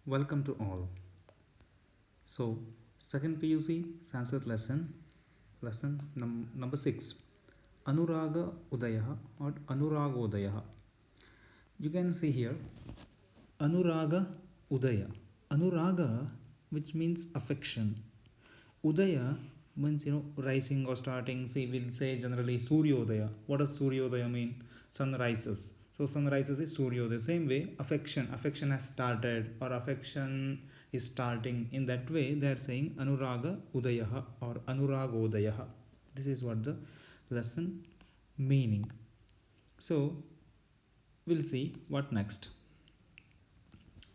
Welcome to all. So, second PUC Sanskrit lesson number 6. Anuraga Udayah or Anuragodayah. You can see here Anuraga Udaya. Anuraga, which means affection. Udaya means rising or starting. See, we'll say generally Suryodaya. What does Suryodaya mean? Sun rises. So sun rises is Suryodaya. Same way, affection has started or affection is starting. In that way, they are saying Anuraga Udayaha or Anuragodayaha. This is what the lesson meaning. So we'll see what next.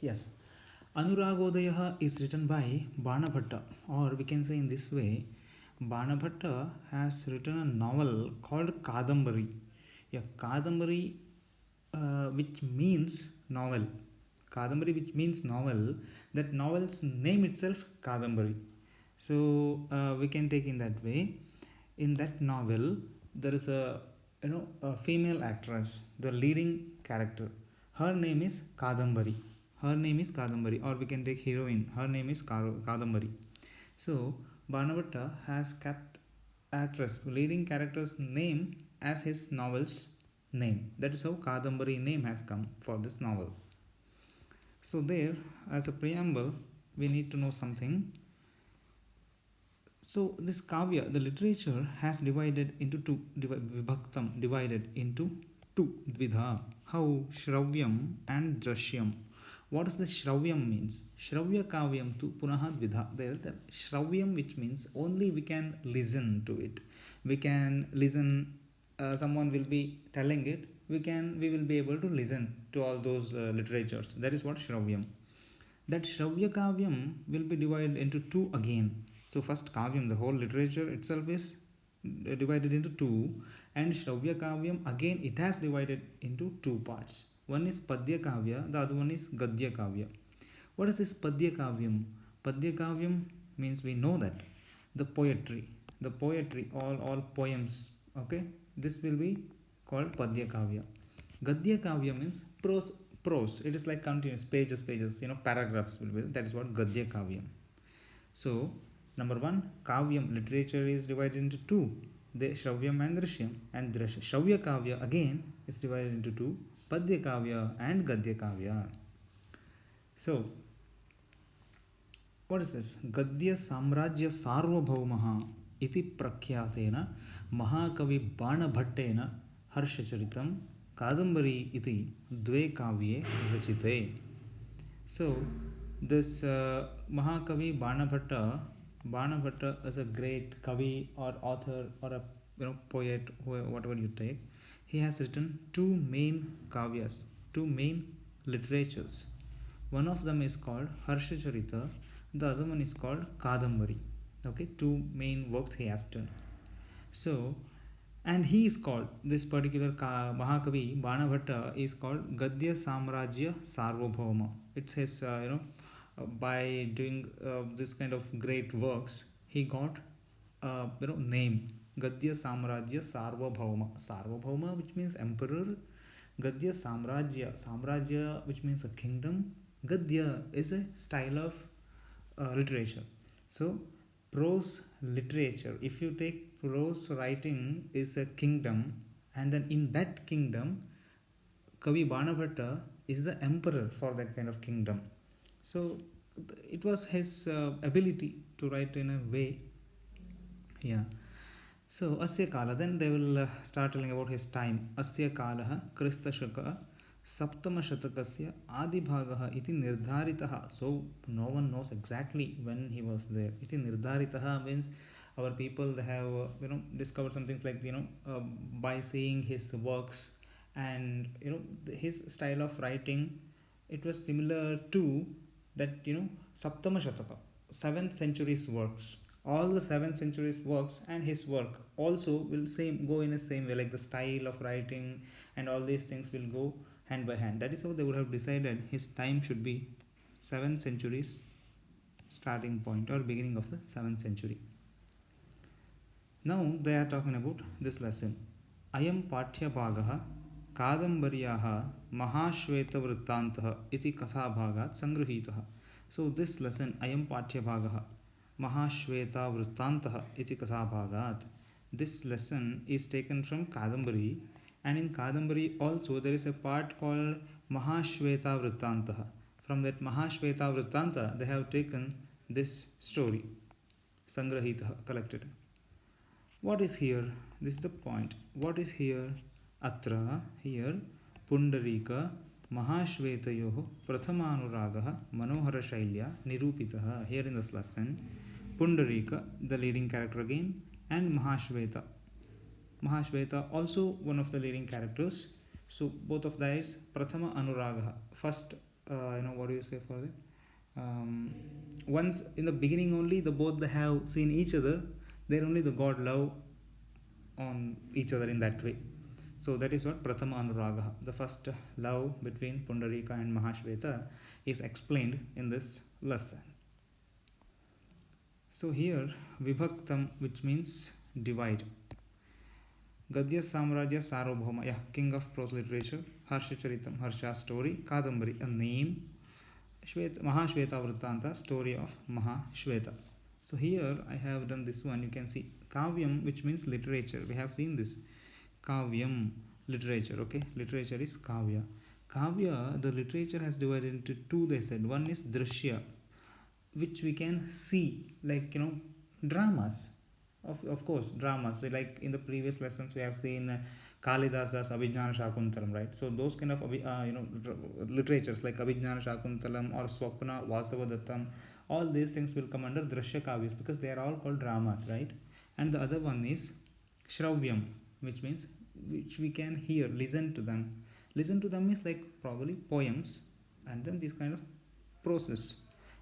Yes, Anuragodaya is written by Banabhatta, or we can say in this way, Banabhatta has written a novel called Kadambari. Yeah, Kadambari, which means novel. Kadambari, which means novel. That novel's name itself, Kadambari. So we can take in that way. In that novel, there is a female actress, the leading character. Her name is Kadambari. Her name is Kadambari, or we can take heroine. Her name is Kadambari. So Banabhatta has kept leading character's name as his novel's name. That is how Kadambari name has come for this novel. So there, as a preamble, we need to know something. So this kavya, the literature, has divided into two, divided into two, dvidha. How? Shravyam and Drashyam. What does the Shravyam means? Shravya kavyam tu punaha dvidha. There, the Shravyam, which means only we can listen to it. We can listen. Someone will be telling it. We will be able to listen to all those literatures. That is what Shravyam. That Shravya kavyam will be divided into two again. So first kavyam, the whole literature itself is divided into two, and Shravya kavyam again it has divided into two parts. One is Padya Kavya, the other one is Gadya Kavya. What is this Padya Kavyam? Padya Kavyam means we know that the poetry, all poems. Okay, this will be called Padya Kavya. Gadya Kavya means prose. It is like continuous pages, paragraphs will be. That is what Gadya Kavyam. So number one, Kavyam literature is divided into two. The Shravyam and Drishyam, and Shravya Kavya again is divided into two, Padya Kavya and Gadya Kavya. So what is this? Gadya Samrajya Sarvabhaumaha iti prakhyatena Mahakavi Banabhattena Harshacharitam Kadambari iti dve kavye rachite. So this Mahakavi Banabhatta is a great kavi or author or a poet, whatever you take. He has written two main kavyas, two main literatures. One of them is called Harshacharita, the other one is called Kadambari. Okay, two main works he has done. So, and he is called, this particular Mahakavi Banabhatta is called Gadya Samrajya Sarvabhauma. It's his, by doing this kind of great works, he got name Gadya Samrajya Sarvabhauma. Sarvabhauma, which means emperor. Gadya Samrajya, which means a kingdom. Gadya is a style of literature. So prose literature, if you take prose writing, is a kingdom, and then in that kingdom Kavi Banabhatta is the emperor for that kind of kingdom. So it was his ability to write in a way. Yeah. So Asya Kala, then they will start telling about his time. Asya Kalaha Krista Shaka Saptama Shatakasya Adi Bhagaha iti Nirdharitaha. So no one knows exactly when he was there. Iti Nirdharitaha means our people, they have discovered some things like by seeing his works and his style of writing, it was similar to that Saptama Shataka, 7th century's works. All the 7th century's works and his work also will go in the same way, like the style of writing and all these things will go hand by hand. That is how they would have decided his time should be 7th century's starting point or beginning of the 7th century. Now they are talking about this lesson. Ayam Pathya Bhagaha कादम्बर्याः महाश्वेतवृत्तान्तः इति कथाभागात् संगृहीतः. So this lesson, Ayam Pathyabhagah, Mahashweta Vrittantah iti Kathabhagat. This lesson is taken from Kadambari, and in Kadambari also there is a part called Mahashweta Vrittantah. From that Mahashweta Vrittanta, they have taken this story, Sangrahita, collected. What is here? This is the point. What is here? Atra, here, Pundarika Mahashvetayoho Prathamanuragah Manohara Shailya Nirupitaha. Here in this lesson, Pundarika, the leading character again, and Mahashveta. Mahashveta also one of the leading characters. So both of these, Prathama Anuragah. First, what do you say for that? Once in the beginning only, the both they have seen each other. Then only the God love on each other in that way. So that is what Prathama Anuraga, the first love between Pundarika and Mahashveta, is explained in this lesson. So here Vibhaktam, which means divide. Gadya Samrajya Sarvabhauma, king of prose literature. Harsha Charitam, Harsha story. Kadambari, a name. Mahashveta Vrittanta, story of Mahashveta. So here I have done this one. You can see Kavyam, which means literature. We have seen this. Kavyam, literature. Okay, literature is Kavya. Kavya, the literature has divided into two. They said one is Drishya, which we can see, like dramas. Of course, dramas. So like in the previous lessons, we have seen Kalidasa's Abhijnana Shakuntalam, right? So those kind of literatures like Abhijnana Shakuntalam or Swapna Vasavadattam, all these things will come under Drishya Kavyas because they are all called dramas, right? And the other one is Shravyam, which means which we can hear, listen to them. Listen to them is like probably poems, and then this kind of process.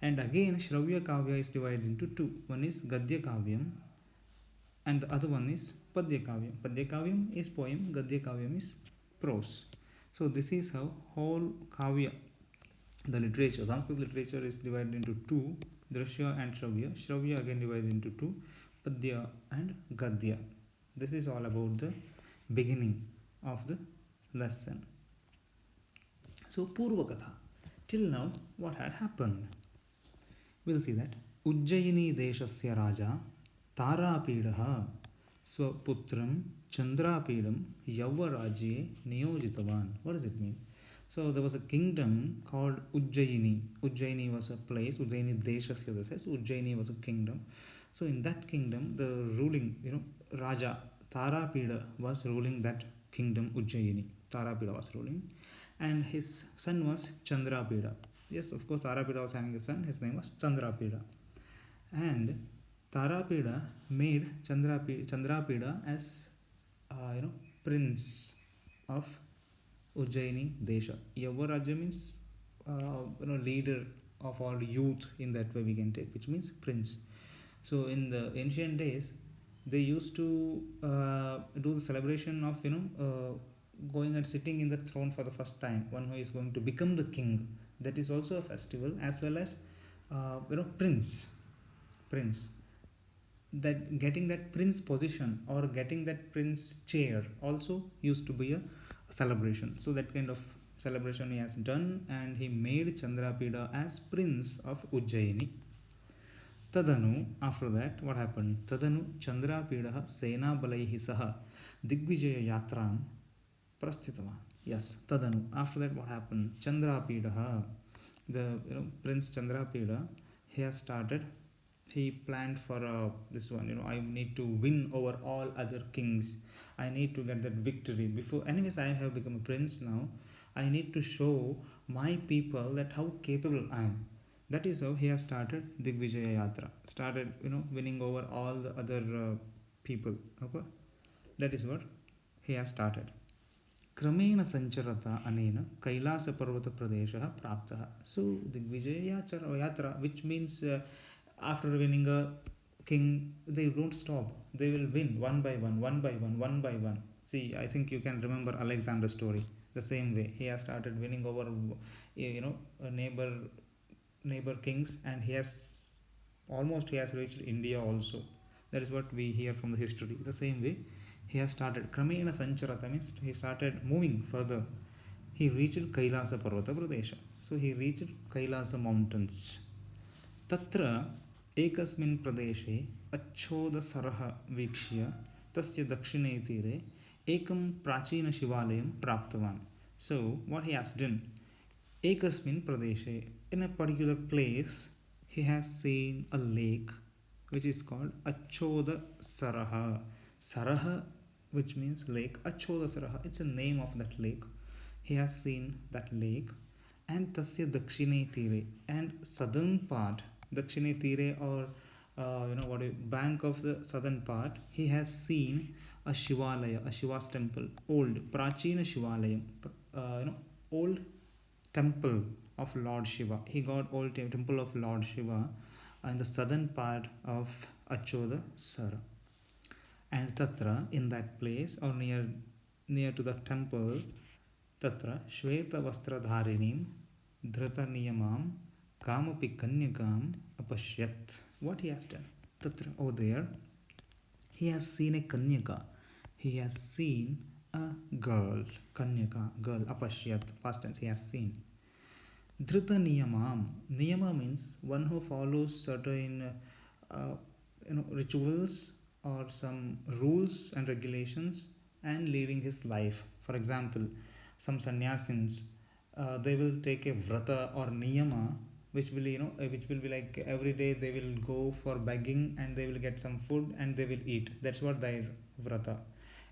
And again, Shravya Kavya is divided into two. One is Gadya Kavyam, and the other one is Padya Kavyam. Padya Kavyam is poem, Gadya Kavyam is prose. So this is how whole Kavya, the literature, Sanskrit literature is divided into two, Drishya and Shravya. Shravya again divided into two, Padya and Gadya. This is all about the beginning of the lesson. So Purvakatha, till now what had happened? We'll see that. Ujjayini Deshasya Raja Tarapidaha Swaputram Chandrapidam Yavarajye Niyojitavan. What does it mean? So there was a kingdom called Ujjayini. Ujjayini was a place. Ujjayini Deshasya, this says. Ujjayini was a kingdom. So in that kingdom, the ruling, Raja Tarapida was ruling that kingdom, Ujjayini. Tarapida was ruling. And his son was Chandrapida. Yes, of course, Tarapida was having a son. His name was Chandrapida. And Tarapida made Chandrapida as, prince of Ujjayini Desha. Yavarajya means, leader of all youth, in that way we can take, which means prince. So in the ancient days, they used to do the celebration of going and sitting in the throne for the first time, one who is going to become the king. That is also a festival, as well as prince. That getting that prince position or getting that prince chair also used to be a celebration. So that kind of celebration he has done, and he made Chandrapida as prince of Ujjayini. Tadanu, after that, what happened? Tadanu Chandrapidaha Sena Balaihi Saha Digvijaya Yatram Prasthitavan. Yes, Tadanu. After that, what happened? Chandrapidaha, the Prince Chandrapida, he planned for this one. I need to win over all other kings. I need to get that victory. Anyways, I have become a prince now. I need to show my people that how capable I am. That is how he has started Digvijaya Yatra. Started, winning over all the other people. Okay? That is what he has started. Kramena Sancharata Anena Kailasa Parvata Pradesha Praptaha. So Digvijaya Yatra, which means after winning a king, they don't stop. They will win one by one. See, I think you can remember Alexander's story. The same way, he has started winning over, neighbor kings, and he has reached India also. That is what we hear from the history. The same way, he has started Kramena Sancharata, means he started moving further. He reached Kailasa Parvata Pradesha. So he reached Kailasa mountains. तत्र एकस्मिन् प्रदेशे अच्छोदसरः वीक्ष्य तस्य दक्षिणे तीरे एकं प्राचीनशिवालयं प्राप्तवान्. So what he has done, ekasmin pradeshe, in a particular place he has seen a lake which is called Achoda Saraha. Saraha, which means lake. Achoda Saraha, it's a name of that lake. He has seen that lake. And tasya dakshine tire, and southern part, dakshine tire, or bank of the southern part, he has seen a shivalaya, a Shiva's temple, old prachina shivalayam, old temple of Lord Shiva. He got old temple of Lord Shiva in the southern part of Achoda Sara. And tatra, in that place or near to the temple, tatra Shweta Vastra Dharinim Dhrata Niyamam Kamapi Kanyakam Apashyat. What he has done? Tatra, over there, he has seen a Kanyaka. He has seen a girl. Kanyaka, girl. Apashyat, past tense, he has seen. Dhrita Niyamam. Niyama means one who follows certain rituals or some rules and regulations and living his life. For example, some sannyasins, they will take a vrata or niyama, which will be like every day they will go for begging and they will get some food and they will eat. That's what their vrata.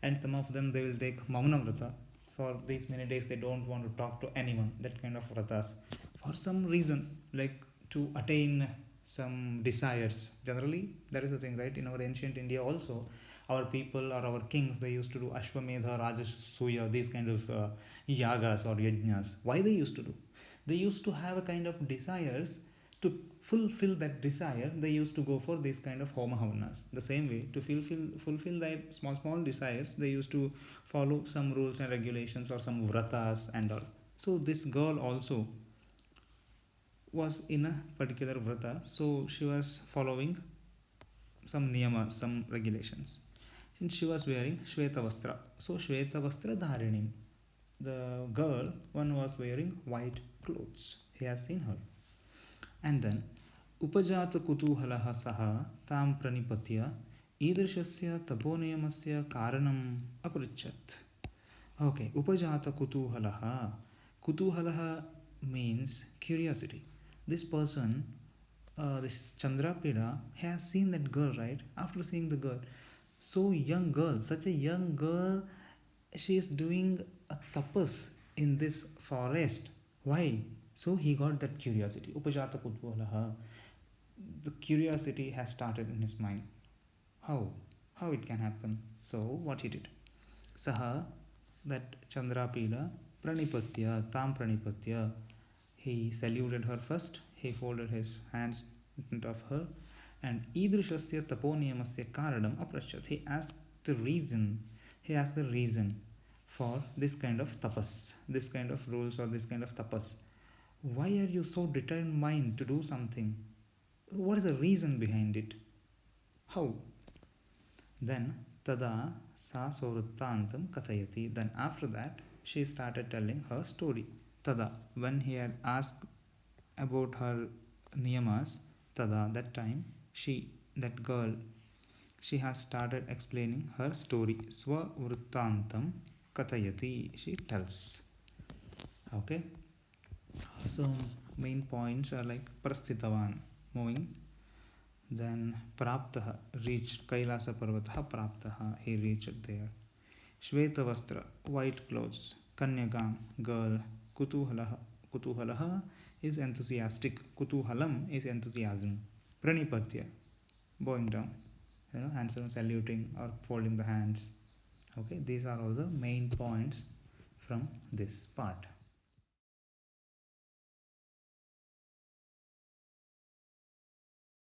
And some of them, they will take mauna vrata. For these many days they don't want to talk to anyone. That kind of vratas, for some reason, like to attain some desires. Generally that is the thing, right? In our ancient India also, our people or our kings, they used to do Ashwamedha, Rajasuya, these kind of yagas or yajnas. Why they used to do? They used to have a kind of desires. To fulfill that desire, they used to go for this kind of homa havanas. The same way, to fulfill their small desires, they used to follow some rules and regulations or some vratas and all. So this girl also was in a particular vrata, so she was following some niyamas, some regulations. And she was wearing Shweta Vastra. So Shweta Vastra Dharinim. The girl, one was wearing white clothes. He has seen her. And then Upajata Kutuhalaha Saha Tam Pranipatya Idrishasya Taponeyamasya Karanam Aprichat. Okay, Upajata Kutuhalaha. Kutuhalaha means curiosity. This person, this Chandrapida, has seen that girl, right? After seeing the girl, so young girl, such a young girl, she is doing a tapas in this forest. Why? So he got that curiosity. Upajata Kutuhalaha. The curiosity has started in his mind. How it can happen? So what he did? Saha, that Chandrapila, Pranipatya, Tam Pranipatya, he saluted her first. He folded his hands in front of her, and Idrishasya Taponiyamasya Karanam Aprachat. He asked the reason. For this kind of tapas, this kind of rules, or this kind of tapas. Why are you so determined to do something? What is the reason behind it? How? Then tada sa soruttantam kathayati. Then after that, she started telling her story. Tada, when he had asked about her niyamas, tada, that time, that girl, she has started explaining her story. Swa vruttantam kathayati, she tells. Okay. So main points are like prasthitavan, moving. Then praptaha, reached Kailasa Parvataha praptaha, he reached there. Shweta Vastra, white clothes. Kanyakam, girl. Kutuhalaha is enthusiastic. Kutuhalam is enthusiasm. Pranipatya, bowing down, handsome, saluting or folding the hands. Okay, these are all the main points from this part.